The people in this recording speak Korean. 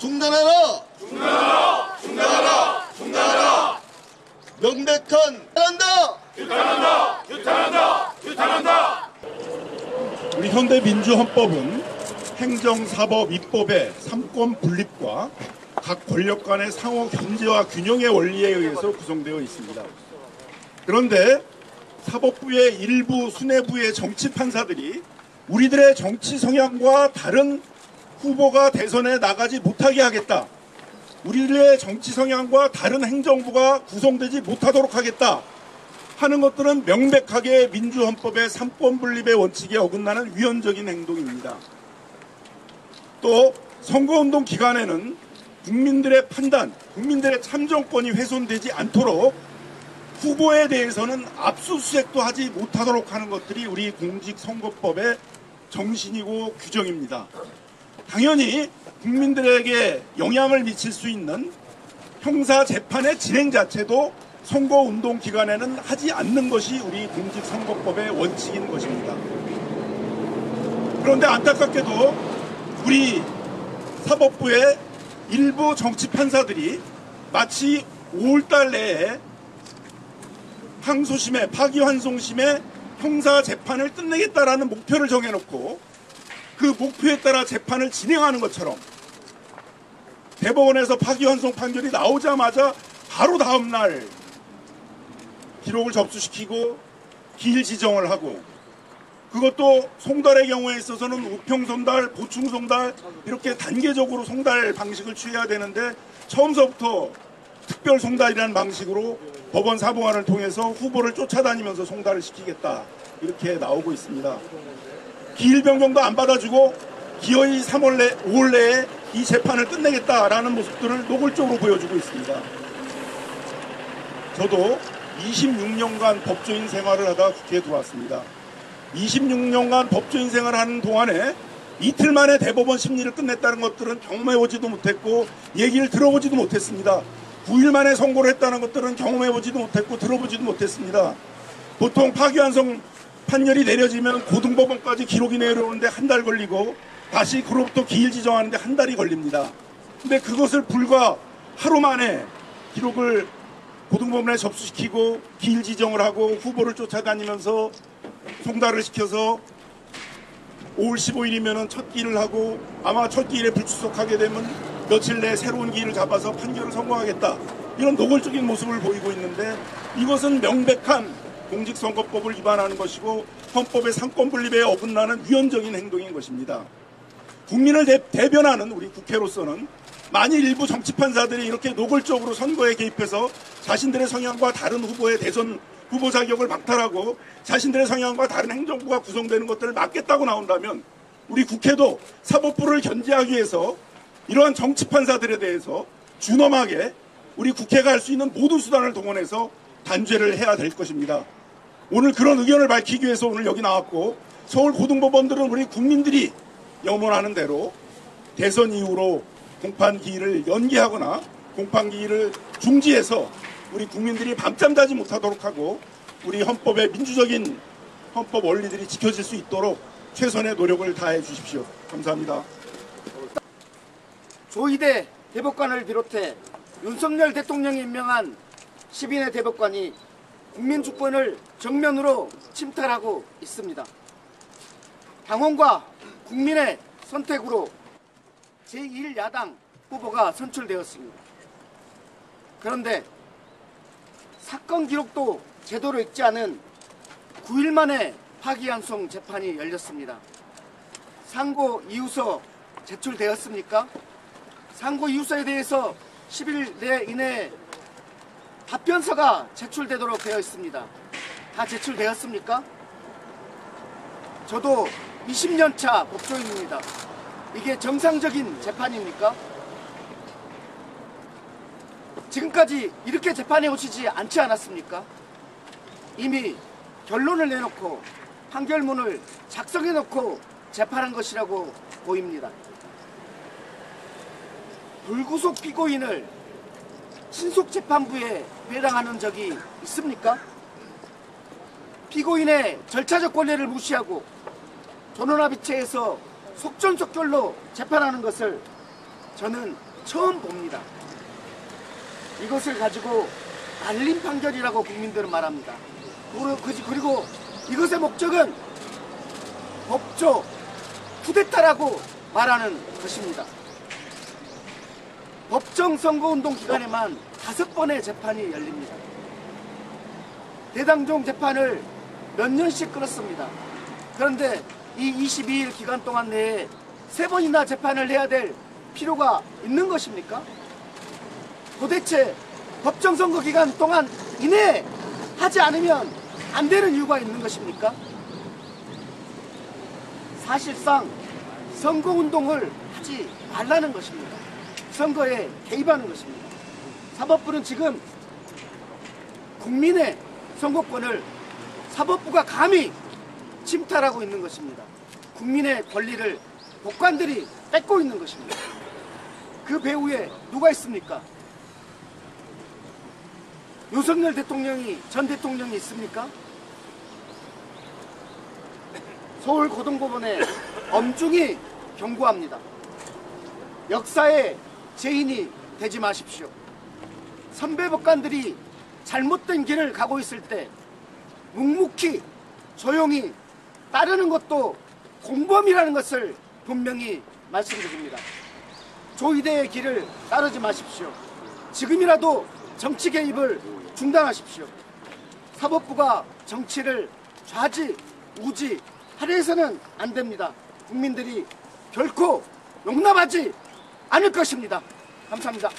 중단하라! 중단하라! 중단하라! 중단하라! 명백한 규탄한다! 규탄한다! 규탄한다! 규탄한다! 우리 현대민주헌법은 행정, 사법, 입법의 삼권 분립과 각 권력 간의 상호 견제와 균형의 원리에 의해서 구성되어 있습니다. 그런데 사법부의 일부 수뇌부의 정치 판사들이 우리들의 정치 성향과 다른 후보가 대선에 나가지 못하게 하겠다. 우리들의 정치 성향과 다른 행정부가 구성되지 못하도록 하겠다 하는 것들은 명백하게 민주헌법의 삼권 분립의 원칙에 어긋나는 위헌적인 행동입니다. 또 선거운동 기간에는 국민들의 판단, 국민들의 참정권이 훼손되지 않도록 후보에 대해서는 압수수색도 하지 못하도록 하는 것들이 우리 공직선거법의 정신이고 규정입니다. 당연히 국민들에게 영향을 미칠 수 있는 형사재판의 진행 자체도 선거운동 기간에는 하지 않는 것이 우리 공직선거법의 원칙인 것입니다. 그런데 안타깝게도 우리 사법부의 일부 정치판사들이 마치 5월달 내에 항소심에 파기환송심에 형사재판을 끝내겠다라는 목표를 정해놓고 그 목표에 따라 재판을 진행하는 것처럼 대법원에서 파기환송 판결이 나오자마자 바로 다음날 기록을 접수시키고 기일 지정을 하고 그것도 송달의 경우에 있어서는 우평송달, 보충송달 이렇게 단계적으로 송달 방식을 취해야 되는데 처음서부터 특별송달이라는 방식으로 법원 사무관을 통해서 후보를 쫓아다니면서 송달을 시키겠다 이렇게 나오고 있습니다. 기일 변경도 안 받아주고 기어이 5월 내에 이 재판을 끝내겠다라는 모습들을 노골적으로 보여주고 있습니다. 저도 26년간 법조인 생활을 하다 국회에 들어왔습니다. 26년간 법조인 생활하는 동안에 이틀 만에 대법원 심리를 끝냈다는 것들은 경험해보지도 못했고 얘기를 들어보지도 못했습니다. 9일 만에 선고를 했다는 것들은 경험해보지도 못했고 들어보지도 못했습니다. 보통 파기환송 판결이 내려지면 고등법원까지 기록이 내려오는데 한 달 걸리고 다시 그로부터 기일 지정하는데 한 달이 걸립니다. 근데 그것을 불과 하루 만에 기록을 고등법원에 접수시키고 기일 지정을 하고 후보를 쫓아다니면서 송달을 시켜서 5월 15일이면 첫 기일을 하고 아마 첫 기일에 불출석하게 되면 며칠 내에 새로운 기일을 잡아서 판결을 선고하겠다. 이런 노골적인 모습을 보이고 있는데 이것은 명백한 공직선거법을 위반하는 것이고 헌법의 삼권 분립에 어긋나는 위헌적인 행동인 것입니다. 국민을 대변하는 우리 국회로서는 만일 일부 정치판사들이 이렇게 노골적으로 선거에 개입해서 자신들의 성향과 다른 후보의 대선 후보 자격을 박탈하고 자신들의 성향과 다른 행정부가 구성되는 것들을 막겠다고 나온다면 우리 국회도 사법부를 견제하기 위해서 이러한 정치판사들에 대해서 준엄하게 우리 국회가 할 수 있는 모든 수단을 동원해서 단죄를 해야 될 것입니다. 오늘 그런 의견을 밝히기 위해서 오늘 여기 나왔고 서울 고등법원들은 우리 국민들이 염원하는 대로 대선 이후로 공판기일을 연기하거나 공판기일을 중지해서 우리 국민들이 밤잠 자지 못하도록 하고 우리 헌법의 민주적인 헌법 원리들이 지켜질 수 있도록 최선의 노력을 다해 주십시오. 감사합니다. 조희대 대법관을 비롯해 윤석열 대통령이 임명한 10인의 대법관이 국민주권을 정면으로 침탈하고 있습니다. 당원과 국민의 선택으로 제1야당 후보가 선출되었습니다. 그런데 사건 기록도 제대로 읽지 않은 9일 만에 파기환송 재판이 열렸습니다. 상고 이유서 제출되었습니까? 상고 이유서에 대해서 10일 내 이내에 답변서가 제출되도록 되어 있습니다. 다 제출되었습니까? 저도 20년차 법조인입니다. 이게 정상적인 재판입니까? 지금까지 이렇게 재판에 오시지 않지 않았습니까? 이미 결론을 내놓고 판결문을 작성해놓고 재판한 것이라고 보입니다. 불구속 피고인을 신속재판부에 배당하는 적이 있습니까? 피고인의 절차적 권리를 무시하고 존엄합의체에서 속전속결로 재판하는 것을 저는 처음 봅니다. 이것을 가지고 날림 판결이라고 국민들은 말합니다. 그리고 이것의 목적은 법조 쿠데타라고 말하는 것입니다. 법정 선거운동 기간에만 5번의 재판이 열립니다. 대장동 재판을 몇 년씩 끌었습니다. 그런데 이 22일 기간 동안 내에 3번이나 재판을 해야 될 필요가 있는 것입니까? 도대체 법정 선거 기간 동안 이내에 하지 않으면 안 되는 이유가 있는 것입니까? 사실상 선거운동을 하지 말라는 것입니다. 선거에 개입하는 것입니다. 사법부는 지금 국민의 선거권을 사법부가 감히 침탈하고 있는 것입니다. 국민의 권리를 법관들이 뺏고 있는 것입니다. 그 배후에 누가 있습니까? 윤석열 전 대통령이 있습니까? 서울고등법원에 엄중히 경고합니다. 역사의 죄인이 되지 마십시오. 선배 법관들이 잘못된 길을 가고 있을 때 묵묵히 조용히 따르는 것도 공범이라는 것을 분명히 말씀드립니다. 조이대의 길을 따르지 마십시오. 지금이라도 정치 개입을 중단하십시오. 사법부가 정치를 좌지우지하려 해서는 안 됩니다. 국민들이 결코 용납하지 않을 것입니다. 감사합니다.